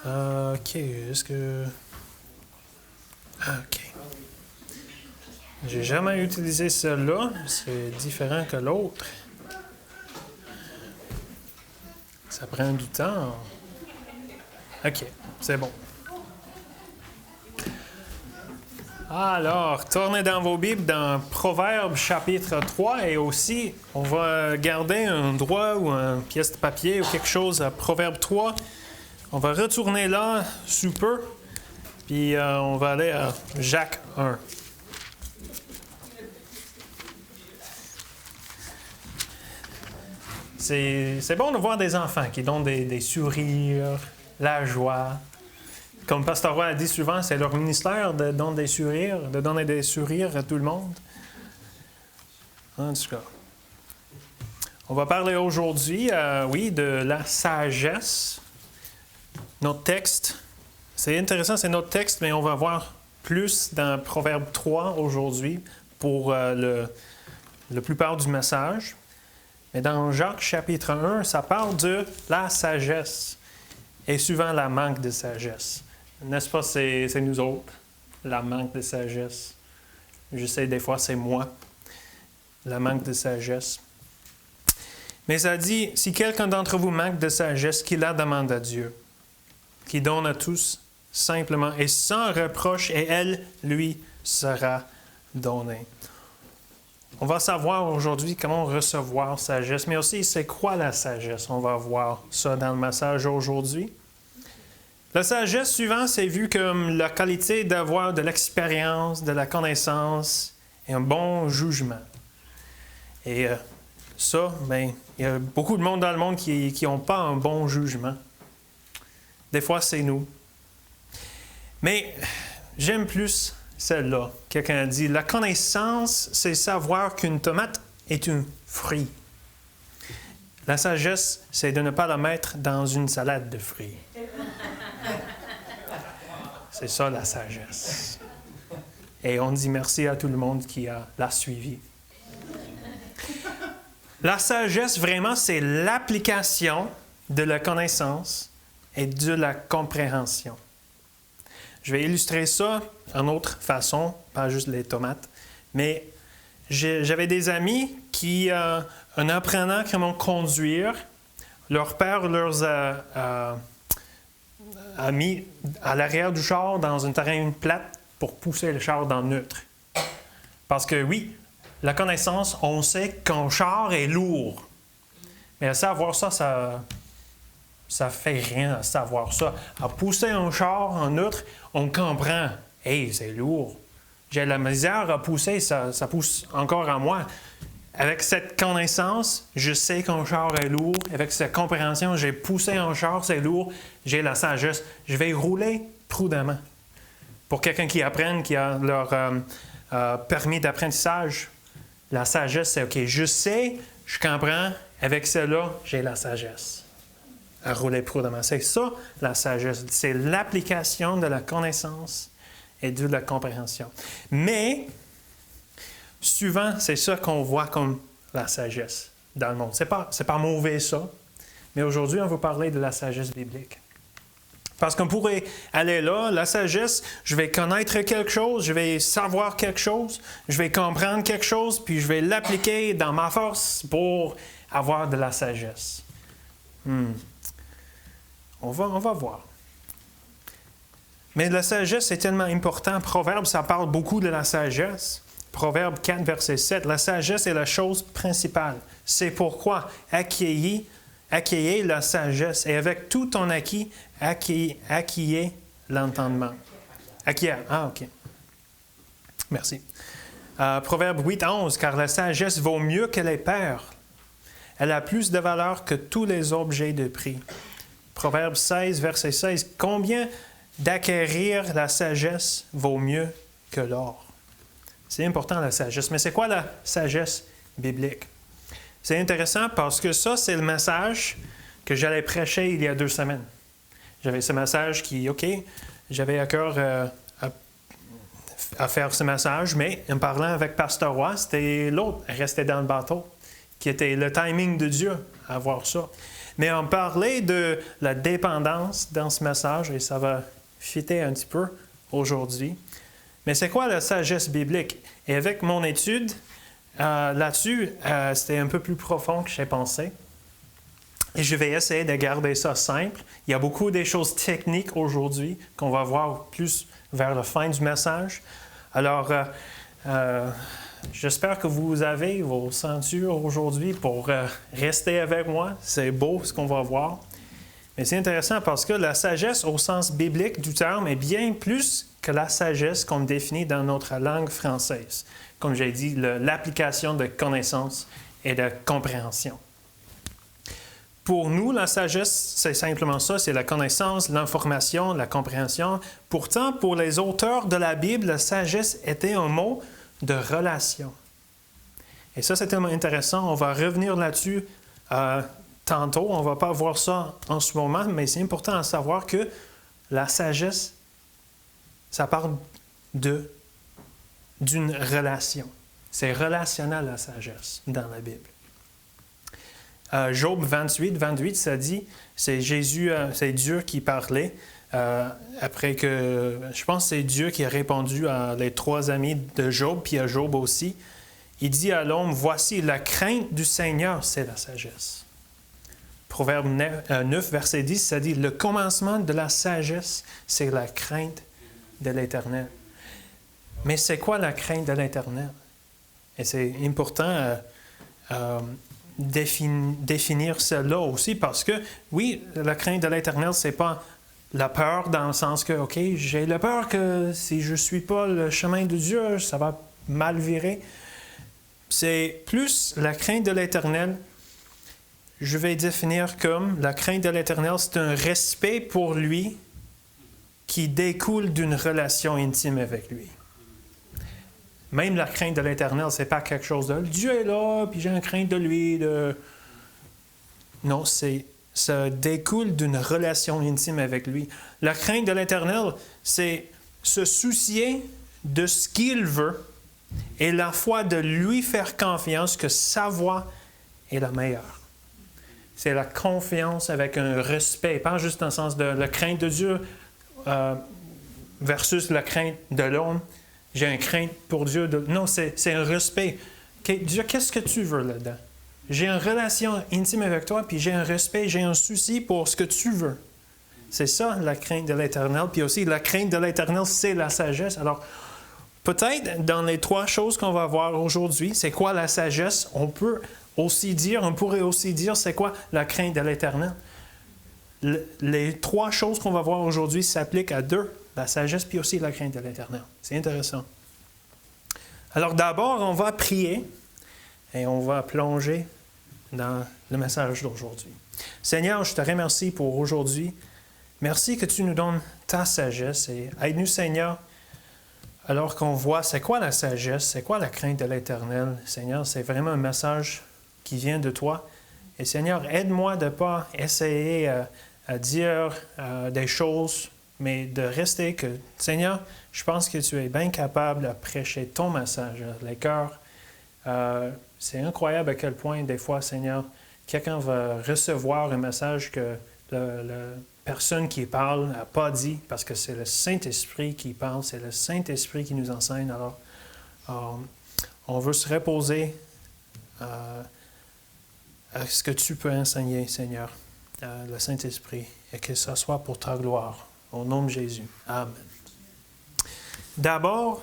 OK, est-ce que... OK. J'ai jamais utilisé celle-là. C'est différent que l'autre. Ça prend du temps. OK, c'est bon. Alors, tournez dans vos Bibles dans Proverbes chapitre 3 et aussi, on va garder un droit ou une pièce de papier ou quelque chose à Proverbe 3. On va retourner là sous peu, puis on va aller à Jacques 1. C'est bon de voir des enfants qui donnent des sourires, la joie. Comme Pasteur Roy a dit souvent, c'est leur ministère de donner des sourires à tout le monde. En tout cas, on va parler aujourd'hui, de la sagesse. Notre texte, c'est intéressant, c'est notre texte, mais on va voir plus dans Proverbe 3 aujourd'hui pour la plupart du message. Mais dans Jacques chapitre 1, ça parle de la sagesse et souvent la manque de sagesse. N'est-ce pas, c'est nous autres, la manque de sagesse. Je sais, des fois, c'est moi, la manque de sagesse. Mais ça dit, si quelqu'un d'entre vous manque de sagesse, qu'il la demande à Dieu, qui donne à tous simplement et sans reproche, et elle lui sera donnée. On va savoir aujourd'hui comment recevoir sagesse, mais aussi c'est quoi la sagesse. On va voir ça dans le message aujourd'hui. La sagesse, souvent, c'est vu comme la qualité d'avoir de l'expérience, de la connaissance et un bon jugement. Et ça, il y a beaucoup de monde dans le monde qui n'ont pas un bon jugement. Des fois, c'est nous. Mais j'aime plus celle-là. Quelqu'un a dit, la connaissance, c'est savoir qu'une tomate est un fruit. La sagesse, c'est de ne pas la mettre dans une salade de fruits. C'est ça, la sagesse. Et on dit merci à tout le monde qui l'a suivi. La sagesse, vraiment, c'est l'application de la connaissance et de la compréhension. Je vais illustrer ça d'une autre façon, pas juste les tomates. Mais j'avais des amis qui, en apprenant comment conduire, leur père leur a mis à l'arrière du char dans un terrain plate pour pousser le char dans le neutre. Parce que oui, la connaissance, on sait qu'un char est lourd. Mais à savoir ça fait rien à savoir ça. À pousser un char en neutre, on comprend. Hey, c'est lourd. J'ai la misère à pousser, ça pousse encore en moi. Avec cette connaissance, je sais qu'un char est lourd. Avec cette compréhension, j'ai poussé un char, c'est lourd. J'ai la sagesse. Je vais rouler prudemment. Pour quelqu'un qui apprenne, qui a leur permis d'apprentissage, la sagesse, c'est OK, je sais, je comprends. Avec cela, j'ai la sagesse. À rouler prudemment. C'est ça, la sagesse. C'est l'application de la connaissance et de la compréhension. Mais, souvent, c'est ça qu'on voit comme la sagesse dans le monde. C'est pas mauvais, ça. Mais aujourd'hui, on va parler de la sagesse biblique. Parce qu'on pourrait aller là, la sagesse, je vais connaître quelque chose, je vais savoir quelque chose, je vais comprendre quelque chose, puis je vais l'appliquer dans ma force pour avoir de la sagesse. On va voir. Mais la sagesse est tellement important. Proverbe, ça parle beaucoup de la sagesse. Proverbe 4, verset 7. La sagesse est la chose principale. C'est pourquoi accueillez la sagesse et avec tout ton acquis, acquillez l'entendement. Acquiert. OK. Merci. Proverbe 8, 11. Car la sagesse vaut mieux que les perles. Elle a plus de valeur que tous les objets de prix. Proverbe 16, verset 16. Combien d'acquérir la sagesse vaut mieux que l'or? C'est important, la sagesse. Mais c'est quoi la sagesse biblique? C'est intéressant parce que ça, c'est le message que j'allais prêcher il y a 2 semaines. J'avais ce message qui, OK, j'avais à cœur à faire ce message, mais en parlant avec Pasteur Roy, c'était l'autre, resté dans le bateau, qui était le timing de Dieu à voir ça. Mais on parlait de la dépendance dans ce message et ça va fitter un petit peu aujourd'hui. Mais c'est quoi la sagesse biblique? Et avec mon étude là-dessus, c'était un peu plus profond que j'ai pensé. Et je vais essayer de garder ça simple. Il y a beaucoup de choses techniques aujourd'hui qu'on va voir plus vers la fin du message. Alors, j'espère que vous avez vos ceintures aujourd'hui pour rester avec moi. C'est beau ce qu'on va voir. Mais c'est intéressant parce que la sagesse au sens biblique du terme est bien plus que la sagesse qu'on définit dans notre langue française. Comme j'ai dit, l'application de connaissance et de compréhension. Pour nous, la sagesse, c'est simplement ça, c'est la connaissance, l'information, la compréhension. Pourtant, pour les auteurs de la Bible, la sagesse était un mot de relation. Et ça, c'est tellement intéressant. On va revenir là-dessus tantôt. On ne va pas voir ça en ce moment, mais c'est important à savoir que la sagesse, ça parle d'une relation. C'est relationnel, la sagesse, dans la Bible. Job 28, ça dit, c'est Jésus, c'est Dieu qui parlait, après que, je pense que c'est Dieu qui a répondu à les 3 amis de Job, puis à Job aussi. Il dit à l'homme, voici, la crainte du Seigneur, c'est la sagesse. Proverbe 9, verset 10, ça dit, le commencement de la sagesse, c'est la crainte de l'Éternel. Mais c'est quoi la crainte de l'Éternel? Et c'est important définir cela aussi parce que, oui, la crainte de l'Éternel, ce n'est pas la peur dans le sens que, OK, j'ai la peur que si je ne suis pas le chemin de Dieu, ça va mal virer. C'est plus la crainte de l'Éternel, je vais définir comme la crainte de l'Éternel, c'est un respect pour lui qui découle d'une relation intime avec lui. Même la crainte de l'Éternel, ce n'est pas quelque chose de « Dieu est là, puis j'ai une crainte de lui. » Non, ça découle d'une relation intime avec lui. La crainte de l'Éternel, c'est se soucier de ce qu'il veut et la foi de lui faire confiance que sa voie est la meilleure. C'est la confiance avec un respect, pas juste dans le sens de la crainte de Dieu versus la crainte de l'homme. J'ai une crainte pour Dieu. Non, c'est un respect. Okay, Dieu, qu'est-ce que tu veux là-dedans? J'ai une relation intime avec toi, puis j'ai un respect, j'ai un souci pour ce que tu veux. C'est ça, la crainte de l'Éternel. Puis aussi, la crainte de l'Éternel, c'est la sagesse. Alors, peut-être dans les 3 choses qu'on va voir aujourd'hui, c'est quoi la sagesse? On pourrait aussi dire, c'est quoi la crainte de l'Éternel? Les 3 choses qu'on va voir aujourd'hui s'appliquent à 2. La sagesse, puis aussi la crainte de l'Éternel. C'est intéressant. Alors d'abord, on va prier et on va plonger dans le message d'aujourd'hui. Seigneur, je te remercie pour aujourd'hui. Merci que tu nous donnes ta sagesse et aide-nous, Seigneur, alors qu'on voit c'est quoi la sagesse, c'est quoi la crainte de l'Éternel. Seigneur, c'est vraiment un message qui vient de toi. Et Seigneur, aide-moi de ne pas essayer à dire des choses, mais de rester que, Seigneur, je pense que tu es bien capable de prêcher ton message à les cœurs. C'est incroyable à quel point, des fois, Seigneur, quelqu'un va recevoir un message que la personne qui parle n'a pas dit, parce que c'est le Saint-Esprit qui parle, c'est le Saint-Esprit qui nous enseigne. Alors, on veut se reposer à ce que tu peux enseigner, Seigneur, le Saint-Esprit, et que ce soit pour ta gloire. Au nom de Jésus. Amen. D'abord,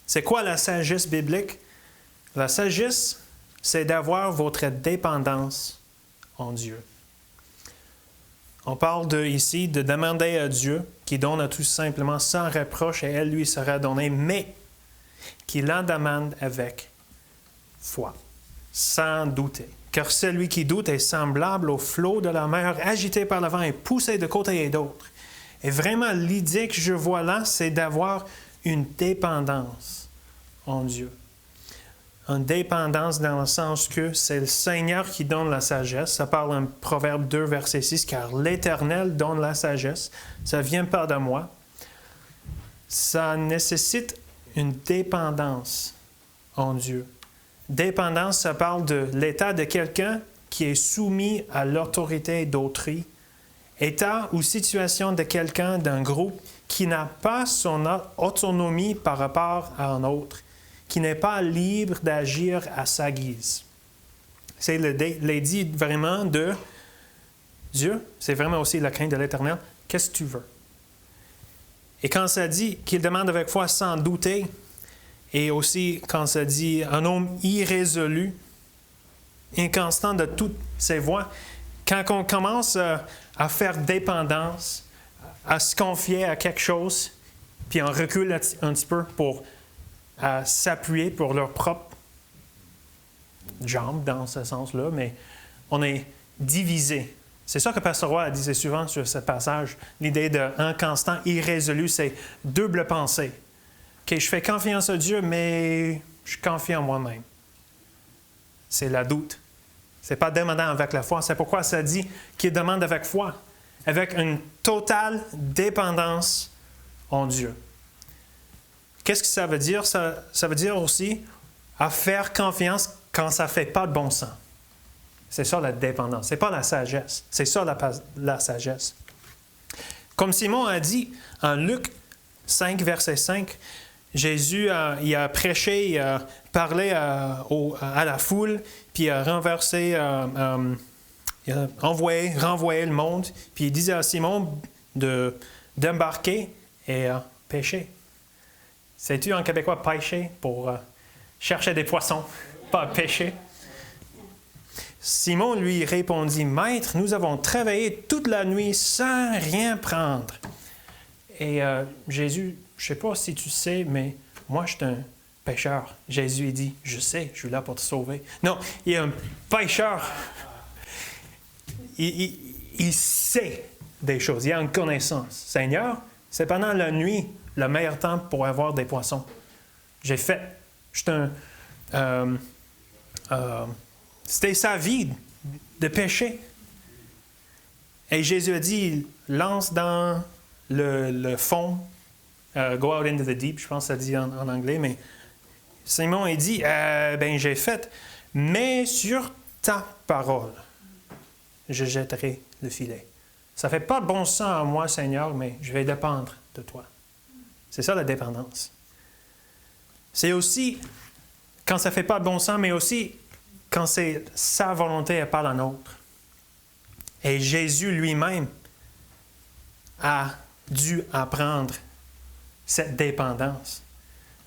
c'est quoi la sagesse biblique? La sagesse, c'est d'avoir votre dépendance en Dieu. On parle ici de demander à Dieu, qui donne à tout simplement sans reproche et elle lui sera donnée, mais qu'il en demande avec foi, sans douter. Car celui qui doute est semblable au flot de la mer agité par le vent et poussé de côté et d'autre. Et vraiment, l'idée que je vois là, c'est d'avoir une dépendance en Dieu. Une dépendance dans le sens que c'est le Seigneur qui donne la sagesse. Ça parle en Proverbe 2, verset 6, car l'Éternel donne la sagesse. Ça ne vient pas de moi. Ça nécessite une dépendance en Dieu. Dépendance, ça parle de l'état de quelqu'un qui est soumis à l'autorité d'autrui, état ou situation de quelqu'un d'un groupe qui n'a pas son autonomie par rapport à un autre, qui n'est pas libre d'agir à sa guise. C'est l'idée vraiment de Dieu, c'est vraiment aussi la crainte de l'Éternel. Qu'est-ce que tu veux? Et quand ça dit qu'il demande avec foi sans douter, et aussi quand ça dit un homme irrésolu, inconstant de toutes ses voies, quand on commence à faire dépendance, à se confier à quelque chose, puis on recule un petit peu pour s'appuyer pour leur propre jambe dans ce sens-là, mais on est divisé. C'est ça que Pasteur Roy disait souvent sur ce passage. L'idée d'inconstant, irrésolu, c'est double pensée. OK, je fais confiance à Dieu, mais je confie en moi-même. C'est la doute. Ce n'est pas demandant avec la foi. C'est pourquoi ça dit qu'il demande avec foi, avec une totale dépendance en Dieu. Qu'est-ce que ça veut dire? Ça veut dire aussi à faire confiance quand ça ne fait pas de bon sens. C'est ça la dépendance. Ce n'est pas la sagesse. C'est ça la sagesse. Comme Simon a dit en Luc 5, verset 5, Jésus il a prêché, il a parlé à la foule, puis il a renversé, il a renvoyé le monde, puis il disait à Simon d'embarquer et pêcher. Sais-tu en québécois pêcher pour chercher des poissons, pas pêcher? Simon lui répondit, « Maître, nous avons travaillé toute la nuit sans rien prendre. » Et Jésus, je ne sais pas si tu sais, mais moi, je suis un pécheur. Jésus lui dit, « Je sais, je suis là pour te sauver. » Non, il est un pécheur. Il sait des choses, il a une connaissance. Seigneur, c'est pendant la nuit le meilleur temps pour avoir des poissons. J'ai fait. Je suis c'était sa vie de péché. Et Jésus a dit, lance dans le fond, go out into the deep, je pense que ça dit en anglais, mais Simon a dit, j'ai fait, mais sur ta parole, je jetterai le filet. Ça ne fait pas de bon sens à moi, Seigneur, mais je vais dépendre de toi. C'est ça la dépendance. C'est aussi, quand ça ne fait pas de bon sens, mais aussi quand c'est sa volonté et pas la nôtre. Et Jésus lui-même a dû apprendre cette dépendance.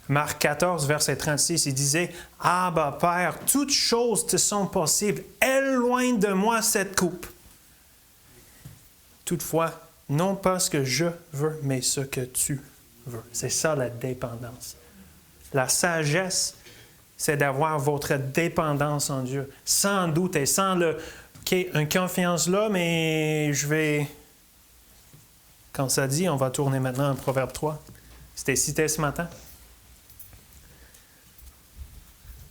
Marc 14, verset 36, il disait, « Abba, Père, toutes choses te sont possibles. Éloigne de moi cette coupe. Toutefois, non pas ce que je veux, mais ce que tu veux. » C'est ça la dépendance. La sagesse, c'est d'avoir votre dépendance en Dieu, sans doute et sans une confiance là, mais je vais... Quand ça dit, on va tourner maintenant en Proverbe 3. C'était cité ce matin.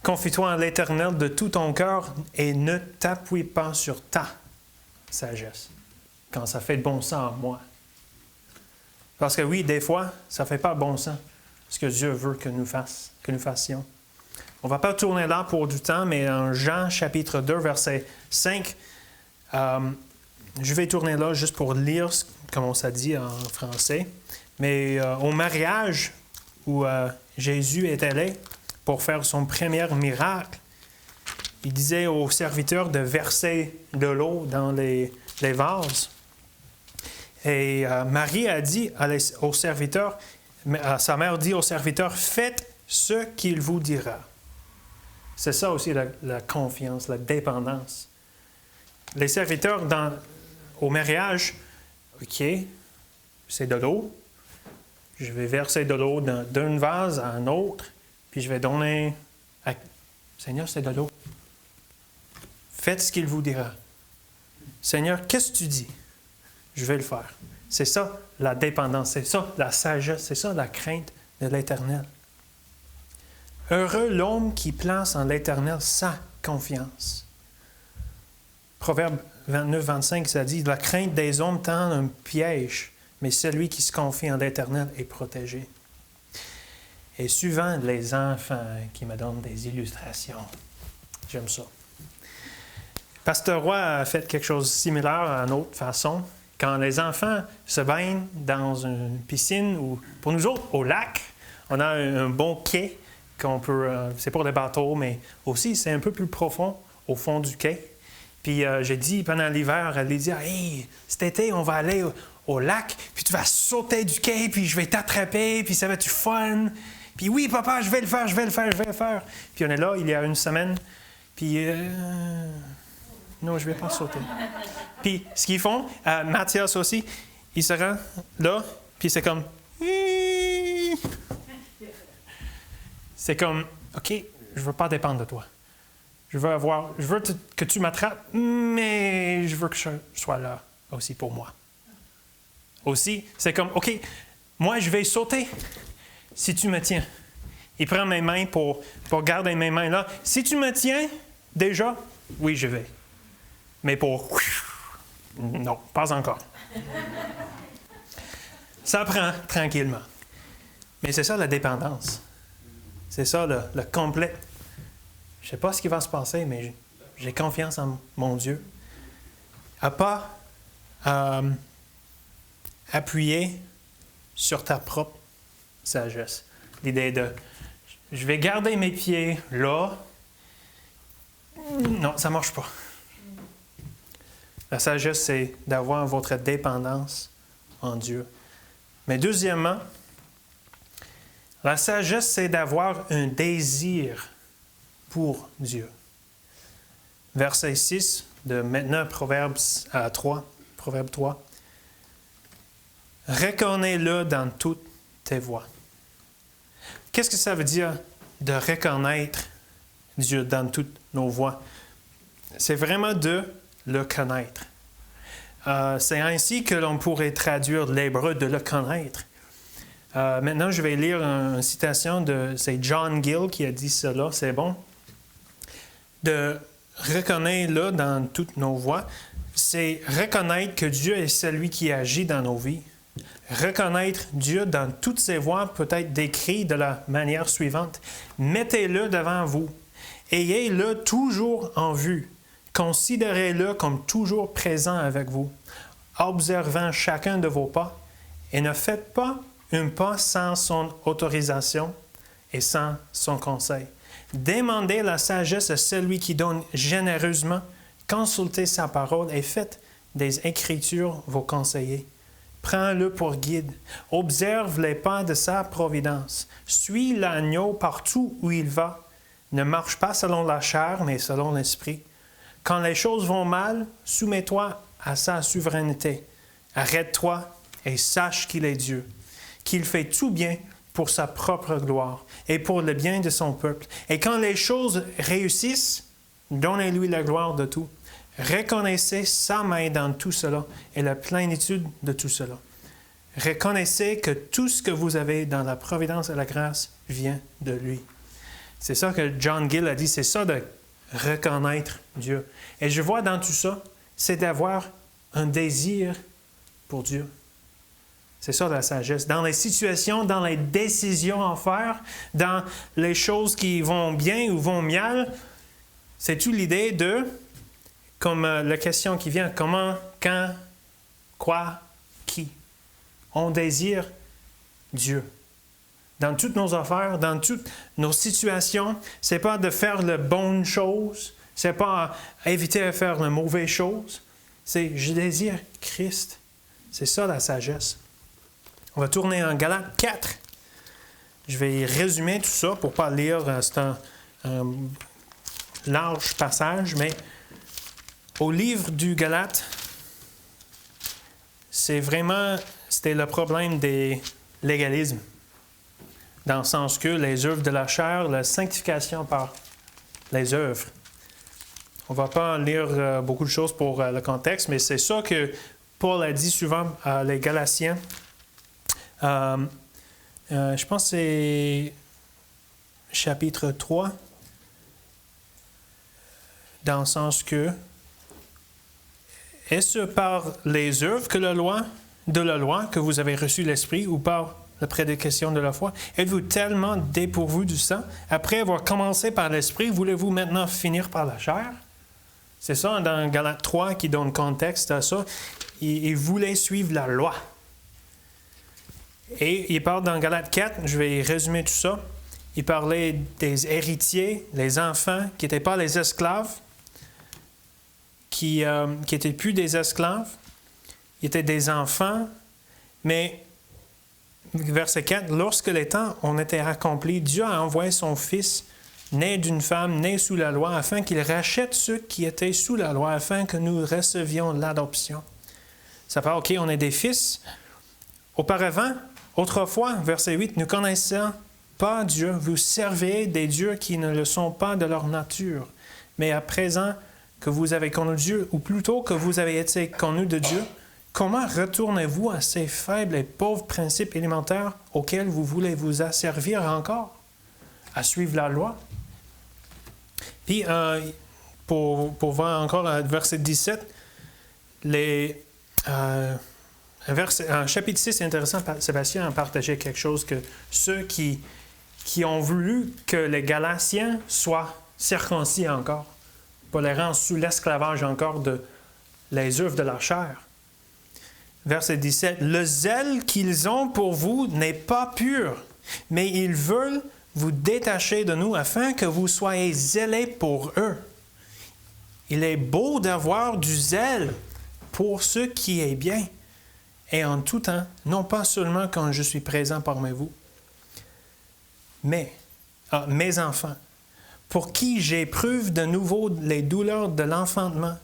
Confie-toi en l'Éternel de tout ton cœur et ne t'appuie pas sur ta sagesse, quand ça fait de bon sens à moi. Parce que oui, des fois, ça ne fait pas bon sens ce que Dieu veut que nous fassions. On ne va pas tourner là pour du temps, mais en Jean chapitre 2, verset 5, je vais tourner là juste pour lire, comme on s'est dit en français. Mais au mariage où Jésus est allé pour faire son premier miracle, il disait aux serviteurs de verser de l'eau dans les vases. Et Marie a dit aux serviteurs, sa mère dit aux serviteurs, « Faites ce qu'il vous dira. » C'est ça aussi la confiance, la dépendance. Les serviteurs au mariage, OK, c'est de l'eau. Je vais verser de l'eau d'un vase à un autre, puis je vais donner à... Seigneur, c'est de l'eau. Faites ce qu'il vous dira. Seigneur, qu'est-ce que tu dis? Je vais le faire. C'est ça la dépendance, c'est ça la sagesse, c'est ça la crainte de l'Éternel. Heureux l'homme qui place en l'Éternel sa confiance. Proverbe 29, 25, ça dit, « La crainte des hommes tend un piège, mais celui qui se confie en l'Éternel est protégé. » Et souvent, les enfants qui me donnent des illustrations. J'aime ça. Pasteur Roy a fait quelque chose de similaire d'une autre façon. Quand les enfants se baignent dans une piscine ou, pour nous autres, au lac, on a un bon quai qu'on peut... c'est pour les bateaux, mais aussi c'est un peu plus profond au fond du quai. Puis j'ai dit pendant l'hiver à Lydia, « Hey, cet été, on va aller au lac, puis tu vas sauter du quai, puis je vais t'attraper, puis ça va être fun. Puis oui, papa, je vais le faire. Puis on est là, il y a une semaine, puis non, je ne vais pas sauter. Puis ce qu'ils font, Mathias aussi, il se rend là, puis c'est comme... C'est comme, OK, je ne veux pas dépendre de toi. Je veux que tu m'attrapes, mais je veux que je sois là aussi pour moi. Aussi, c'est comme, OK, moi, je vais sauter si tu me tiens. Il prend mes mains pour garder mes mains là. Si tu me tiens, déjà, oui, je vais. Mais pour... Non, pas encore. Ça prend tranquillement. Mais c'est ça la dépendance. C'est ça le complet. Je ne sais pas ce qui va se passer, mais j'ai confiance en mon Dieu. À pas appuyer sur ta propre sagesse. L'idée de, je vais garder mes pieds là. Non, ça ne marche pas. La sagesse, c'est d'avoir votre dépendance en Dieu. Mais deuxièmement, la sagesse, c'est d'avoir un désir pour Dieu. Verset 6 de maintenant Proverbe 3. Reconnais-le dans toutes tes voies. Qu'est-ce que ça veut dire de reconnaître Dieu dans toutes nos voies? C'est vraiment de le connaître. C'est ainsi que l'on pourrait traduire l'hébreu de le connaître. Maintenant, je vais lire une citation c'est John Gill qui a dit cela, c'est bon. De reconnaître-le dans toutes nos voies, c'est reconnaître que Dieu est celui qui agit dans nos vies. Reconnaître Dieu dans toutes ses voies peut être décrit de la manière suivante. Mettez-le devant vous. Ayez-le toujours en vue. Considérez-le comme toujours présent avec vous, observant chacun de vos pas, et ne faites pas un pas sans son autorisation et sans son conseil. Demandez la sagesse à celui qui donne généreusement, consultez sa parole et faites des Écritures vos conseillers. Prends-le pour guide, observe les pas de sa providence, suis l'agneau partout où il va, ne marche pas selon la chair, mais selon l'esprit. Quand les choses vont mal, soumets-toi à sa souveraineté. Arrête-toi et sache qu'il est Dieu, qu'il fait tout bien pour sa propre gloire et pour le bien de son peuple. Et quand les choses réussissent, donnez-lui la gloire de tout. Reconnaissez sa main dans tout cela et la plénitude de tout cela. Reconnaissez que tout ce que vous avez dans la providence et la grâce vient de lui. C'est ça que John Gill a dit, c'est ça de reconnaître Dieu. Et je vois dans tout ça, c'est d'avoir un désir pour Dieu. C'est ça la sagesse. Dans les situations, dans les décisions à faire, dans les choses qui vont bien ou vont mal, c'est toute l'idée de, comme la question qui vient, comment, quand, quoi, qui. On désire Dieu. Dans toutes nos affaires, dans toutes nos situations, c'est pas de faire la bonne chose, c'est pas éviter de faire la mauvaise chose, c'est je désire Christ. C'est ça la sagesse. On va tourner en Galates 4. Je vais résumer tout ça pour ne pas lire, c'est un large passage, mais au livre du Galates, c'était le problème des légalismes. Dans le sens que les œuvres de la chair, la sanctification par les œuvres. On ne va pas lire beaucoup de choses pour le contexte, mais c'est ça que Paul a dit souvent à les Galatiens. Je pense que c'est chapitre 3, dans le sens que est-ce par les œuvres de la loi que vous avez reçu l'Esprit ou par la prédication de la foi? Êtes-vous tellement dépourvu du sang? Après avoir commencé par l'Esprit, voulez-vous maintenant finir par la chair? C'est ça dans Galates 3 qui donne contexte à ça. Il voulait suivre la loi. Et il parle dans Galates 4, je vais résumer tout ça. Il parlait des héritiers, les enfants qui n'étaient pas les esclaves, qui n'étaient plus des esclaves. Ils étaient des enfants, mais verset 4, lorsque les temps ont été accomplis, Dieu a envoyé son Fils, né d'une femme, né sous la loi, afin qu'il rachète ceux qui étaient sous la loi, afin que nous recevions l'adoption. Ça parle, OK, on est des fils. Auparavant, autrefois, verset 8, nous connaissons pas Dieu, vous servez des dieux qui ne le sont pas de leur nature. Mais à présent que vous avez connu Dieu, ou plutôt que vous avez été connus de Dieu, comment retournez-vous à ces faibles et pauvres principes élémentaires auxquels vous voulez vous asservir encore? À suivre la loi? Puis, pour voir encore verset 17, chapitre 6, c'est intéressant, Sébastien a partagé quelque chose que ceux qui ont voulu que les Galatiens soient circoncis encore, pas les rendre sous l'esclavage encore de les œuvres de la chair. Verset 17, « Le zèle qu'ils ont pour vous n'est pas pur, mais ils veulent vous détacher de nous afin que vous soyez zélés pour eux. Il est beau d'avoir du zèle pour ce qui est bien, et en tout temps, non pas seulement quand je suis présent parmi vous, mais, mes enfants, pour qui j'éprouve de nouveau les douleurs de l'enfantement,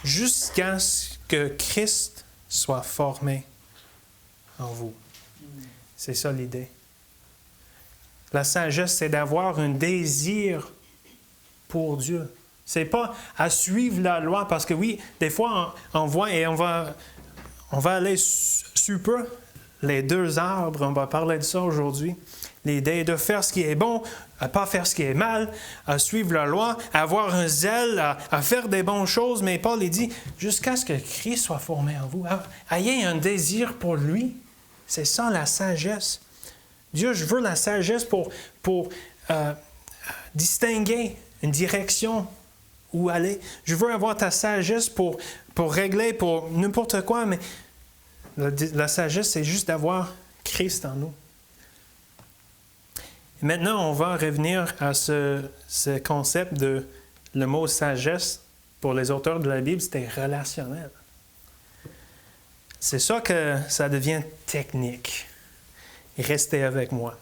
jusqu'à ce que Christ soit formé en vous. » C'est ça l'idée. La sagesse, c'est d'avoir un désir pour Dieu. C'est pas à suivre la loi, parce que oui, des fois, on voit et on va aller super les deux arbres, on va parler de ça aujourd'hui. L'idée de faire ce qui est bon, à pas faire ce qui est mal, à suivre la loi, à avoir un zèle, à faire des bonnes choses, mais Paul il dit, jusqu'à ce que Christ soit formé en vous. Ayez un désir pour lui. C'est ça la sagesse. Dieu, je veux la sagesse pour distinguer une direction où aller. Je veux avoir ta sagesse pour régler, pour n'importe quoi, mais la sagesse, c'est juste d'avoir Christ en nous. Maintenant, on va revenir à ce concept de le mot sagesse pour les auteurs de la Bible, c'était relationnel. C'est ça que ça devient technique. Restez avec moi.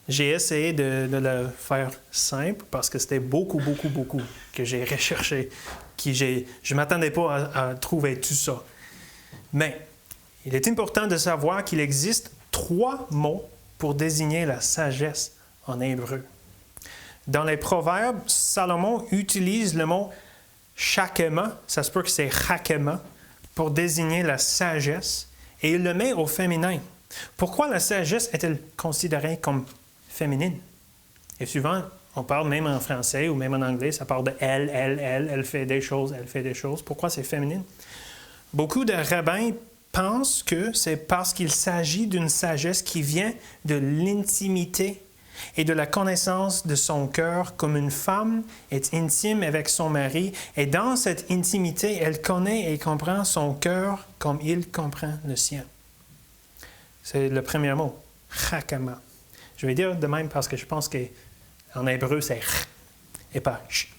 J'ai essayé de le faire simple parce que c'était beaucoup que j'ai recherché, je ne m'attendais pas à trouver tout ça. Mais il est important de savoir qu'il existe 3 mots pour désigner la sagesse en hébreu. Dans les Proverbes, Salomon utilise le mot chakema, ça se peut que c'est chakema, pour désigner la sagesse, et il le met au féminin. Pourquoi la sagesse est-elle considérée comme féminine? Et souvent, on parle même en français ou même en anglais, ça parle de elle fait des choses, elle fait des choses. Pourquoi c'est féminine? Beaucoup de rabbins pensent que c'est parce qu'il s'agit d'une sagesse qui vient de l'intimité et de la connaissance de son cœur, comme une femme est intime avec son mari, et dans cette intimité, elle connaît et comprend son cœur comme il comprend le sien. C'est le premier mot, chakama. Je vais dire de même parce que je pense qu'en hébreu, c'est ch et pas ch.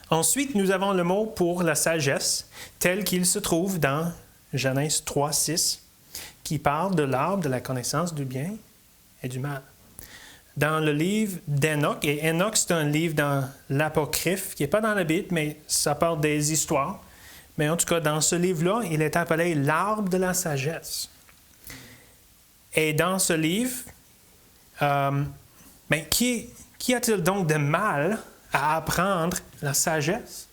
Ensuite, nous avons le mot pour la sagesse, tel qu'il se trouve dans Genèse 3:6, qui parle de l'arbre de la connaissance du bien et du mal. Dans le livre d'Enoch, et Enoch, c'est un livre dans l'Apocryphe, qui n'est pas dans la Bible, mais ça parle des histoires. Mais en tout cas, dans ce livre-là, il est appelé l'arbre de la sagesse. Et dans ce livre, qu'y a-t-il donc de mal à apprendre la sagesse?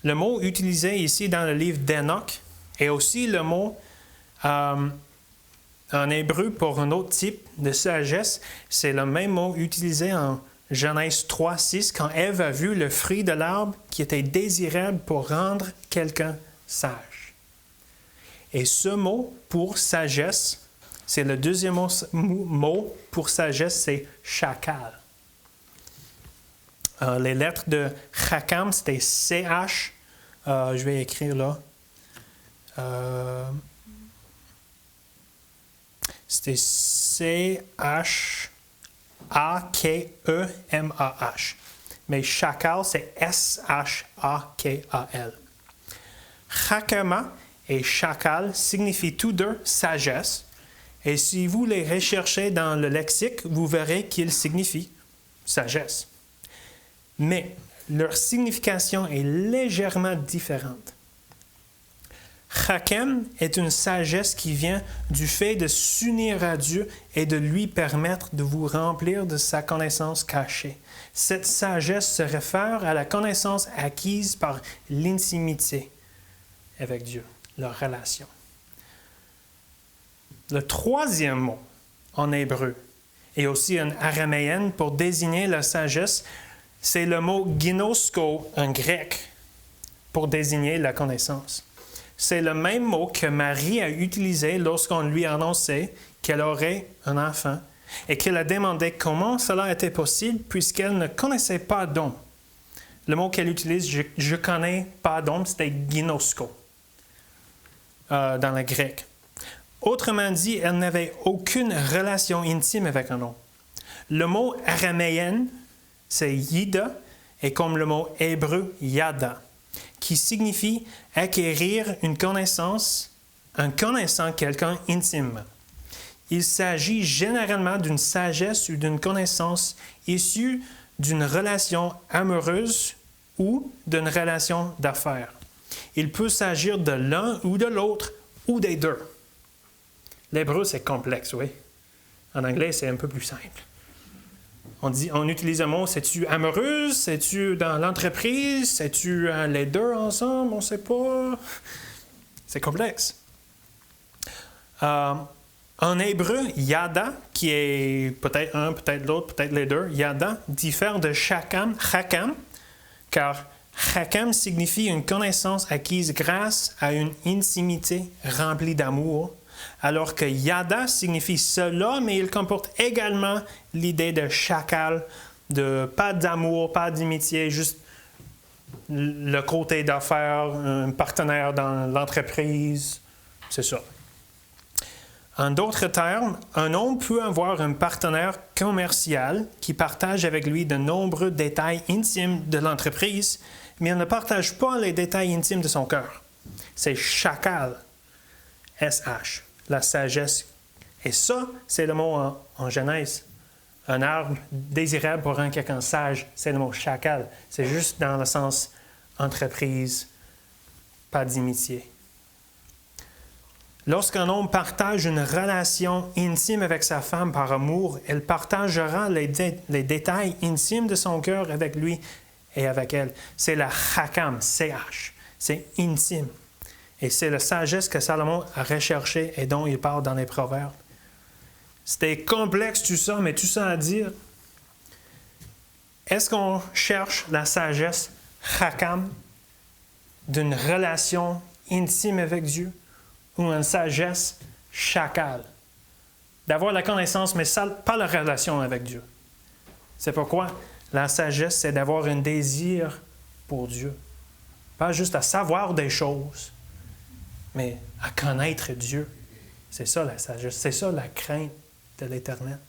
Le mot utilisé ici dans le livre d'Enoch est aussi le mot en hébreu pour un autre type de sagesse. C'est le même mot utilisé en Genèse 3:6 quand Ève a vu le fruit de l'arbre qui était désirable pour rendre quelqu'un sage. Et ce mot pour sagesse, c'est le deuxième mot pour sagesse, c'est chakal. Les lettres de Chakam, c'était CH. Je vais écrire là. C'était CHAKEMAH. Mais Shakal, c'est SHAKAL. Chakama et Shakal signifient tous deux sagesse. Et si vous les recherchez dans le lexique, vous verrez qu'ils signifient sagesse. Mais leur signification est légèrement différente. Chakem est une sagesse qui vient du fait de s'unir à Dieu et de lui permettre de vous remplir de sa connaissance cachée. Cette sagesse se réfère à la connaissance acquise par l'intimité avec Dieu, leur relation. Le troisième mot en hébreu et aussi en araméen pour désigner la sagesse, c'est le mot ginosko en grec pour désigner la connaissance. C'est le même mot que Marie a utilisé lorsqu'on lui annonçait qu'elle aurait un enfant et qu'elle a demandé comment cela était possible puisqu'elle ne connaissait pas d'homme. Le mot qu'elle utilise, je connais pas d'homme, c'était ginosko dans le grec. Autrement dit, elle n'avait aucune relation intime avec un homme. Le mot araméen, c'est yida, et comme le mot hébreu yada, qui signifie acquérir une connaissance en connaissant quelqu'un intimement. Il s'agit généralement d'une sagesse ou d'une connaissance issue d'une relation amoureuse ou d'une relation d'affaires. Il peut s'agir de l'un ou de l'autre ou des deux. L'hébreu, c'est complexe, oui. En anglais, c'est un peu plus simple. On utilise un mot, c'est-tu amoureuse, c'est-tu dans l'entreprise, c'est-tu les deux ensemble, on ne sait pas. C'est complexe. En hébreu, yada, qui est peut-être un, peut-être l'autre, peut-être les deux, yada, diffère de chakam, car chakam signifie une connaissance acquise grâce à une intimité remplie d'amour, alors que yada signifie cela, mais il comporte également l'idée de shakal, de pas d'amour, pas d'amitié, juste le côté d'affaires, un partenaire dans l'entreprise, c'est ça. En d'autres termes, un homme peut avoir un partenaire commercial qui partage avec lui de nombreux détails intimes de l'entreprise, mais il ne partage pas les détails intimes de son cœur. C'est shakal, SH, la sagesse. Et ça, c'est le mot en Genèse. Un arbre désirable pour rendre quelqu'un sage, c'est le mot shakal. C'est juste dans le sens entreprise, pas d'amitié. Lorsqu'un homme partage une relation intime avec sa femme par amour, elle partagera les détails intimes de son cœur avec lui et avec elle. C'est la chakam, CH. C'est intime. Et c'est la sagesse que Salomon a recherchée et dont il parle dans les Proverbes. C'était complexe tout ça, mais tout ça à dire. Est-ce qu'on cherche la sagesse chakam d'une relation intime avec Dieu ou une sagesse shakal? D'avoir la connaissance, mais pas la relation avec Dieu. C'est pourquoi la sagesse, c'est d'avoir un désir pour Dieu. Pas juste à savoir des choses, mais à connaître Dieu. C'est ça la sagesse, c'est ça la crainte de l'Éternel.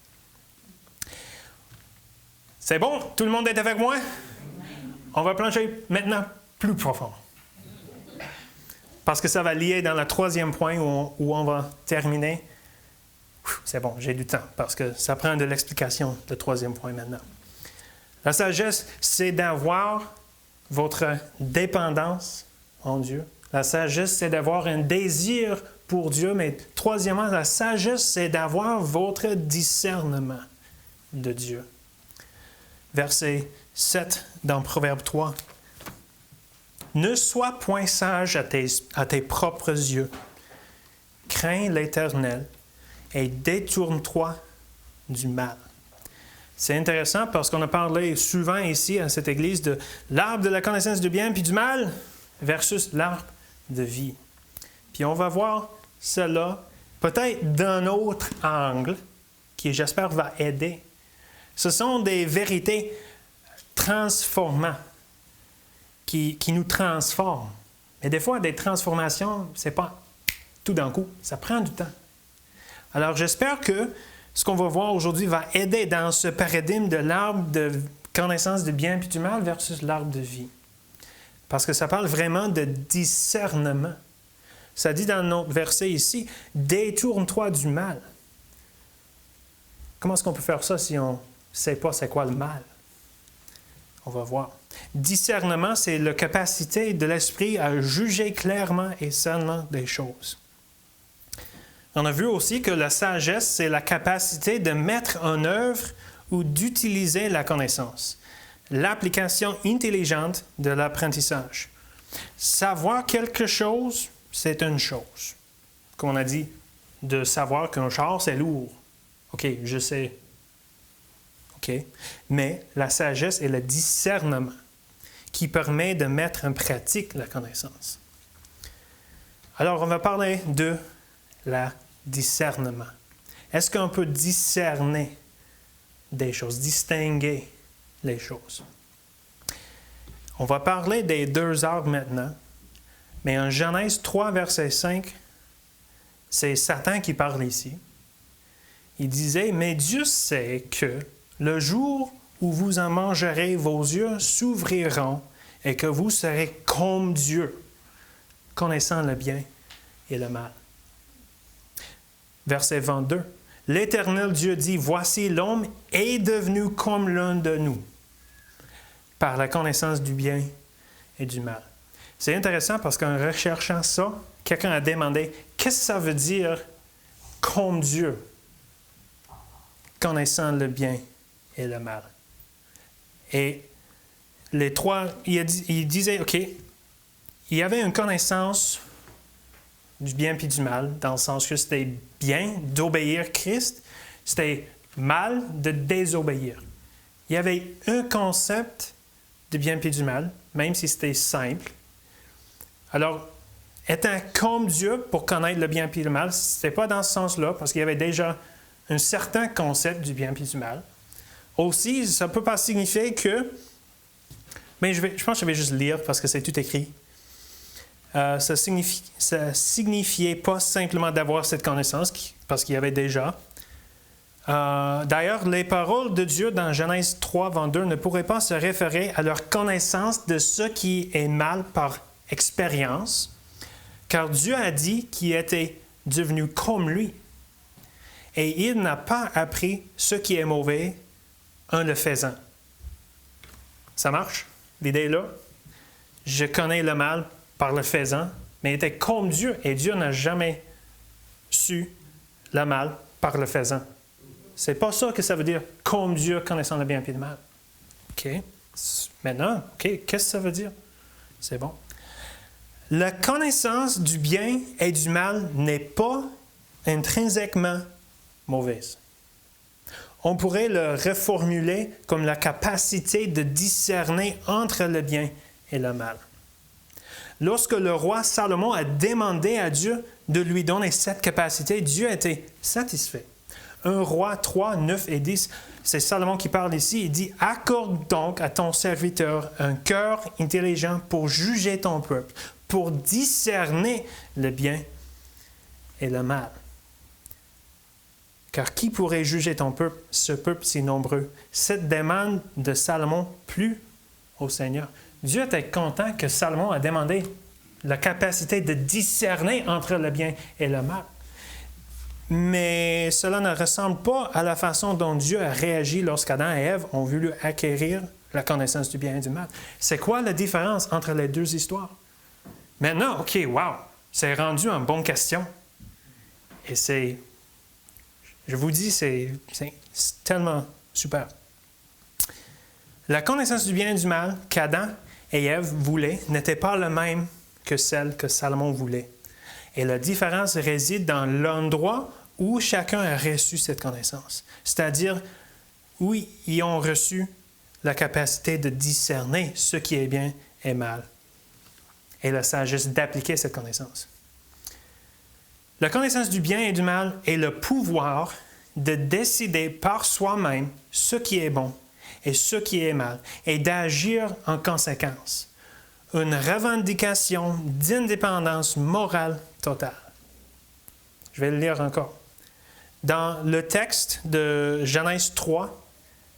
C'est bon? Tout le monde est avec moi? On va plonger maintenant plus profond. Parce que ça va lier dans le troisième point où on va terminer. C'est bon, j'ai du temps, parce que ça prend de l'explication, le troisième point maintenant. La sagesse, c'est d'avoir votre dépendance en Dieu. La sagesse, c'est d'avoir un désir pour Dieu, mais troisièmement, la sagesse, c'est d'avoir votre discernement de Dieu. Verset 7 dans Proverbe 3. Ne sois point sage à tes propres yeux. Crains l'Éternel et détourne-toi du mal. C'est intéressant parce qu'on a parlé souvent ici à cette église de l'arbre de la connaissance du bien puis du mal versus l'arbre de vie. Puis on va voir cela peut-être d'un autre angle qui, j'espère, va aider. Ce sont des vérités transformant, qui nous transforme. Mais des fois, des transformations, ce n'est pas tout d'un coup. Ça prend du temps. Alors, j'espère que ce qu'on va voir aujourd'hui va aider dans ce paradigme de l'arbre de connaissance du bien et du mal versus l'arbre de vie. Parce que ça parle vraiment de discernement. Ça dit dans notre verset ici, « Détourne-toi du mal ». Comment est-ce qu'on peut faire ça si on ne sait pas c'est quoi le mal? On va voir. Discernement, c'est la capacité de l'esprit à juger clairement et sainement des choses. On a vu aussi que la sagesse, c'est la capacité de mettre en œuvre ou d'utiliser la connaissance. L'application intelligente de l'apprentissage. Savoir quelque chose, c'est une chose. Comme on a dit, de savoir qu'un char, c'est lourd. OK, je sais. OK. Mais la sagesse est le discernement qui permet de mettre en pratique la connaissance. Alors, on va parler de la discernement. Est-ce qu'on peut discerner des choses, distinguer les choses? On va parler des deux arbres maintenant, mais en Genèse 3, verset 5, c'est Satan qui parle ici. Il disait, « Mais Dieu sait que le jour où vous en mangerez, vos yeux s'ouvriront et que vous serez comme Dieu, connaissant le bien et le mal. » Verset 22. « L'Éternel Dieu dit, voici l'homme est devenu comme l'un de nous, par la connaissance du bien et du mal. » C'est intéressant parce qu'en recherchant ça, quelqu'un a demandé, qu'est-ce que ça veut dire comme Dieu, connaissant le bien et le mal? Et les trois, il disait, OK, il y avait une connaissance du bien puis du mal, dans le sens que c'était bien d'obéir Christ, c'était mal de désobéir. Il y avait un concept du bien puis du mal, même si c'était simple. Alors, étant comme Dieu pour connaître le bien puis le mal, ce n'était pas dans ce sens-là, parce qu'il y avait déjà un certain concept du bien puis du mal. Aussi, ça ne peut pas signifier que... Mais je pense que je vais juste lire parce que c'est tout écrit. Ça signifiait pas simplement d'avoir cette connaissance, parce qu'il y avait déjà. D'ailleurs, les paroles de Dieu dans Genèse 3, 22 ne pourraient pas se référer à leur connaissance de ce qui est mal par expérience, car Dieu a dit qu'il était devenu comme lui. Et il n'a pas appris ce qui est mauvais en le faisant. Ça marche? L'idée est là. Je connais le mal par le faisant, mais il était comme Dieu, et Dieu n'a jamais su le mal par le faisant. C'est pas ça que ça veut dire, comme Dieu connaissant le bien et le mal. OK? Maintenant, OK, qu'est-ce que ça veut dire? C'est bon. La connaissance du bien et du mal n'est pas intrinsèquement mauvaise. On pourrait le reformuler comme la capacité de discerner entre le bien et le mal. Lorsque le roi Salomon a demandé à Dieu de lui donner cette capacité, Dieu était satisfait. 1 Roi 3, 9 et 10, c'est Salomon qui parle ici, il dit « Accorde donc à ton serviteur un cœur intelligent pour juger ton peuple, pour discerner le bien et le mal. Car qui pourrait juger ton peuple, ce peuple si nombreux? » Cette demande de Salomon plut au Seigneur. Dieu était content que Salomon a demandé la capacité de discerner entre le bien et le mal. Mais cela ne ressemble pas à la façon dont Dieu a réagi lorsqu'Adam et Ève ont voulu acquérir la connaissance du bien et du mal. C'est quoi la différence entre les deux histoires? Maintenant, OK, wow, c'est rendu une bonne question. Et je vous dis, c'est tellement super. La connaissance du bien et du mal qu'Adam et Ève voulaient n'était pas la même que celle que Salomon voulait. Et la différence réside dans l'endroit où chacun a reçu cette connaissance. C'est-à-dire où ils ont reçu la capacité de discerner ce qui est bien et mal. Et la sagesse d'appliquer cette connaissance. La connaissance du bien et du mal est le pouvoir de décider par soi-même ce qui est bon et ce qui est mal, et d'agir en conséquence. Une revendication d'indépendance morale totale. Je vais le lire encore. Dans le texte de Genèse 3,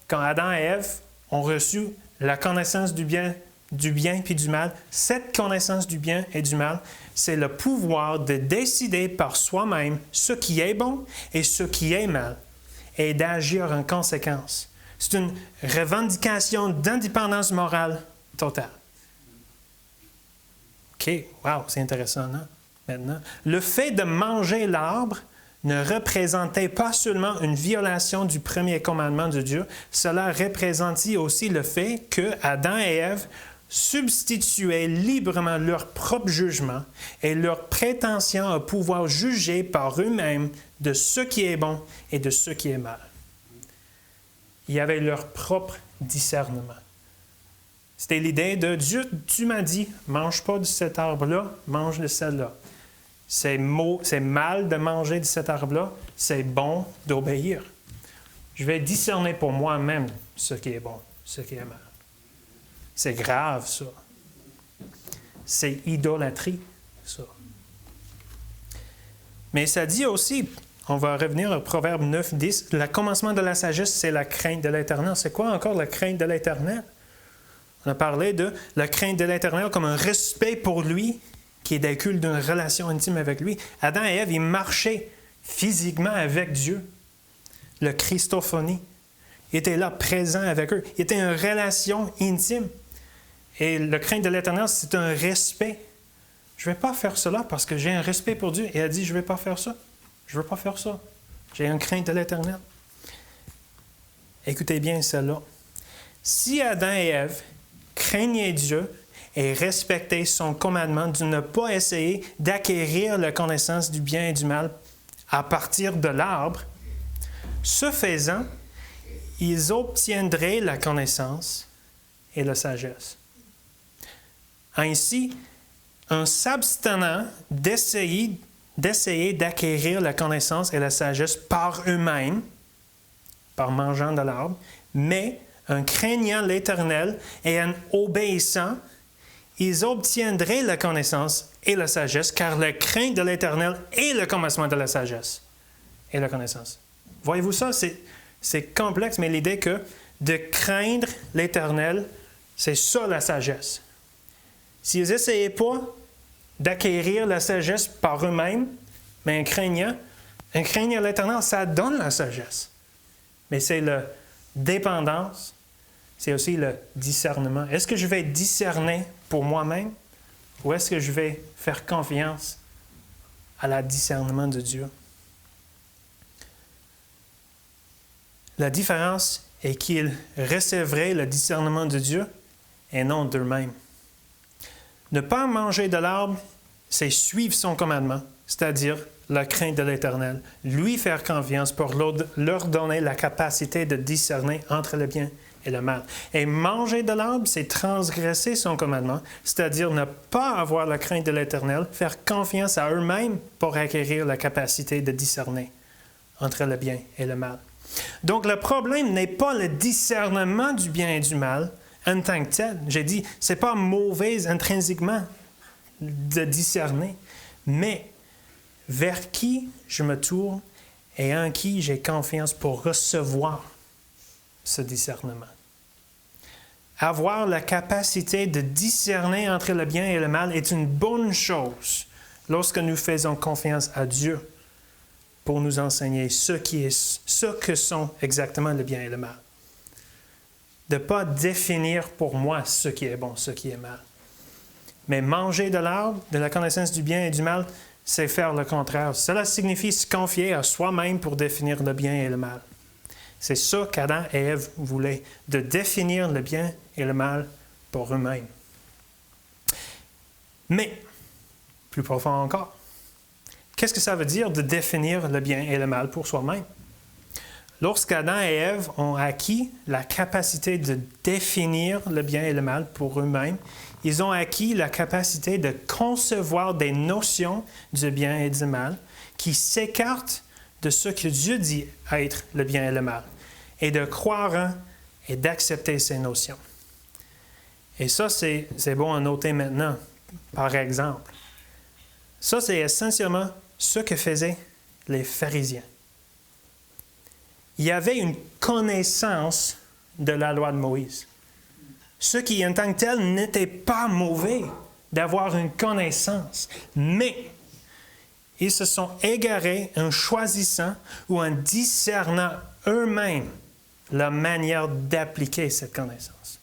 quand Adam et Ève ont reçu la connaissance du bien puis du mal, cette connaissance du bien et du mal, c'est le pouvoir de décider par soi-même ce qui est bon et ce qui est mal, et d'agir en conséquence. C'est une revendication d'indépendance morale totale. OK, wow, c'est intéressant, non? Maintenant, le fait de manger l'arbre ne représentait pas seulement une violation du premier commandement de Dieu, cela représentait aussi le fait que Adam et Ève substituaient librement leur propre jugement et leur prétention à pouvoir juger par eux-mêmes de ce qui est bon et de ce qui est mal. Il y avait leur propre discernement. C'était l'idée de Dieu, tu m'as dit, mange pas de cet arbre-là, mange de celle-là. C'est mal de manger de cet arbre-là, c'est bon d'obéir. Je vais discerner pour moi-même ce qui est bon, ce qui est mal. C'est grave, ça. C'est idolâtrie, ça. Mais ça dit aussi, on va revenir au Proverbe 9, 10, le commencement de la sagesse, c'est la crainte de l'Éternel. C'est quoi encore la crainte de l'Éternel? On a parlé de la crainte de l'Éternel comme un respect pour lui, qui découle d'une relation intime avec lui. Adam et Ève, ils marchaient physiquement avec Dieu. Le Christophonie. Il était là, présent avec eux. Il était une relation intime. Et le crainte de l'Éternel, c'est un respect. Je ne vais pas faire cela parce que j'ai un respect pour Dieu. Et elle dit, je ne vais pas faire ça. Je ne veux pas faire ça. J'ai une crainte de l'Éternel. Écoutez bien celle-là. Si Adam et Ève craignaient Dieu et respectaient son commandement de ne pas essayer d'acquérir la connaissance du bien et du mal à partir de l'arbre, ce faisant, ils obtiendraient la connaissance et la sagesse. Ainsi, en s'abstenant d'essayer d'acquérir la connaissance et la sagesse par eux-mêmes, par mangeant de l'arbre, mais en craignant l'Éternel et en obéissant, ils obtiendraient la connaissance et la sagesse, car la crainte de l'Éternel est le commencement de la sagesse et la connaissance. Voyez-vous ça? C'est complexe, mais l'idée que de craindre l'Éternel, c'est ça la sagesse. S'ils n'essayaient pas d'acquérir la sagesse par eux-mêmes, mais en craignant l'Éternel, ça donne la sagesse. Mais c'est la dépendance, c'est aussi le discernement. Est-ce que je vais discerner pour moi-même ou est-ce que je vais faire confiance à la discernement de Dieu? La différence est qu'ils recevraient le discernement de Dieu et non d'eux-mêmes. Ne pas manger de l'arbre, c'est suivre son commandement, c'est-à-dire la crainte de l'Éternel, lui faire confiance pour leur donner la capacité de discerner entre le bien et le mal. Et manger de l'arbre, c'est transgresser son commandement, c'est-à-dire ne pas avoir la crainte de l'Éternel, faire confiance à eux-mêmes pour acquérir la capacité de discerner entre le bien et le mal. Donc, le problème n'est pas le discernement du bien et du mal en tant que tel. J'ai dit, ce n'est pas mauvais intrinsèquement de discerner, mais vers qui je me tourne et en qui j'ai confiance pour recevoir ce discernement. Avoir la capacité de discerner entre le bien et le mal est une bonne chose lorsque nous faisons confiance à Dieu pour nous enseigner ce que sont exactement le bien et le mal. De ne pas définir pour moi ce qui est bon, ce qui est mal. Mais manger de l'arbre, de la connaissance du bien et du mal, c'est faire le contraire. Cela signifie se confier à soi-même pour définir le bien et le mal. C'est ça qu'Adam et Ève voulaient, de définir le bien et le mal pour eux-mêmes. Mais, plus profond encore, qu'est-ce que ça veut dire de définir le bien et le mal pour soi-même? Lorsqu'Adam et Ève ont acquis la capacité de définir le bien et le mal pour eux-mêmes, ils ont acquis la capacité de concevoir des notions du bien et du mal qui s'écartent de ce que Dieu dit être le bien et le mal, et de croire en et d'accepter ces notions. Et ça, c'est bon à noter maintenant, par exemple. Ça, c'est essentiellement ce que faisaient les pharisiens. Il y avait une connaissance de la loi de Moïse. Ce qui, en tant que tel, n'était pas mauvais d'avoir une connaissance, mais ils se sont égarés en choisissant ou en discernant eux-mêmes la manière d'appliquer cette connaissance.